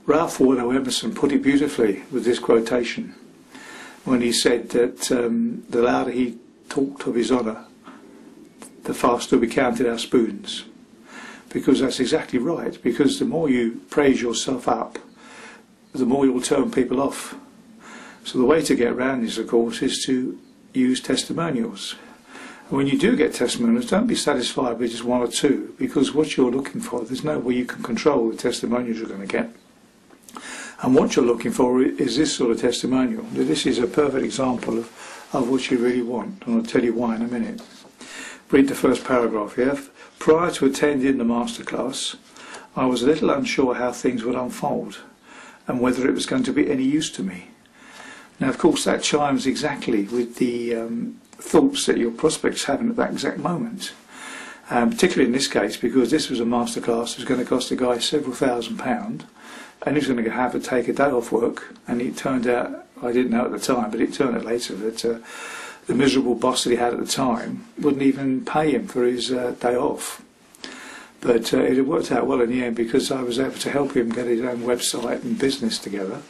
Ralph Waldo Emerson put it beautifully with this quotation when he said that the louder he talked of his honour, the faster we counted our spoons. Because that's exactly right, because the more you praise yourself up, the more you'll turn people off. So the way to get around this, of course, is to use testimonials. And when you do get testimonials, don't be satisfied with just one or two, because what you're looking for, there's no way you can control the testimonials you're going to get. And what you're looking for is this sort of testimonial. This is a perfect example of what you really want, and I'll tell you why in a minute. Read the first paragraph here. Prior to attending the masterclass, I was a little unsure how things would unfold and whether it was going to be any use to me. Now, of course, that chimes exactly with the thoughts that your prospect's having at that exact moment. Particularly in this case, because this was a masterclass that was going to cost the guy several £1,000s. And he was going to have to take a day off work, and it turned out, I didn't know at the time, but it turned out later that the miserable boss that he had at the time wouldn't even pay him for his day off. But it had worked out well in the end, because I was able to help him get his own website and business together,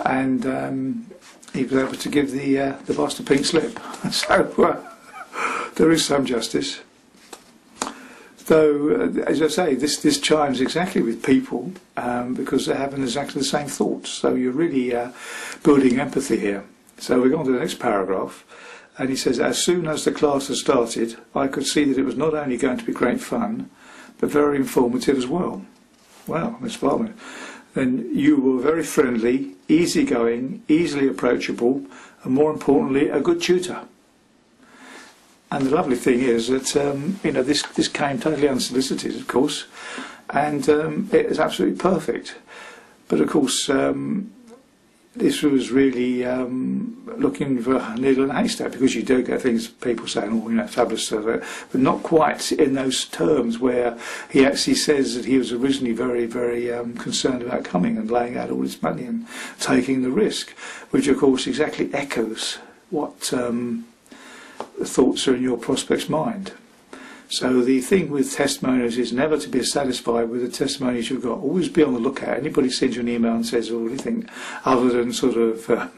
and he was able to give the boss the pink slip. So there is some justice. So, as I say, this chimes exactly with people because they're having exactly the same thoughts. So you're really building empathy here. So we go on to the next paragraph, and he says, as soon as the class had started, I could see that it was not only going to be great fun, but very informative as well. Well, Miss Barman, then you were very friendly, easygoing, easily approachable, and more importantly, a good tutor. And the lovely thing is that this came totally unsolicited, of course, and it is absolutely perfect. But of course, this was really looking for a needle in a haystack, because you do get things, people saying, "Oh, fabulous stuff," but not quite in those terms where he actually says that he was originally very, very concerned about coming and laying out all his money and taking the risk, which of course exactly echoes what the thoughts are in your prospect's mind. So the thing with testimonials is never to be satisfied with the testimonies you've got. Always be on the lookout. Anybody sends you an email and says anything other than sort of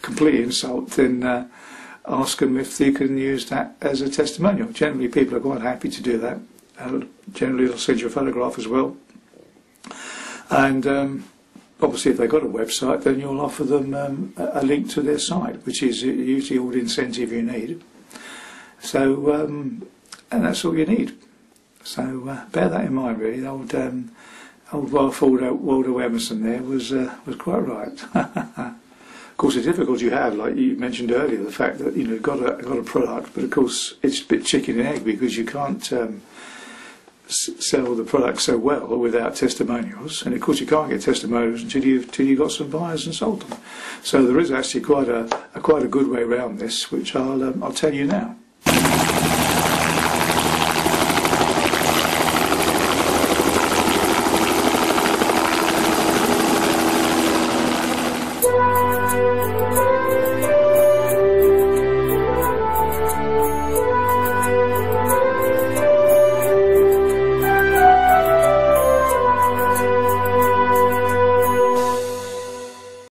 complete insult, then ask them if they can use that as a testimonial. Generally people are quite happy to do that. Generally they'll send you a photograph as well. And obviously if they've got a website, then you'll offer them a link to their site, which is usually all the incentive you need. So, and that's all you need. So bear that in mind, really. Old Ralph Waldo Emerson there was quite right. Of course, the difficulty you have, like you mentioned earlier, the fact that you've got a product, but of course it's a bit chicken and egg, because you can't sell the product so well without testimonials, and of course you can't get testimonials until you've got some buyers and sold them. So there is actually quite a good way around this, which I'll tell you now.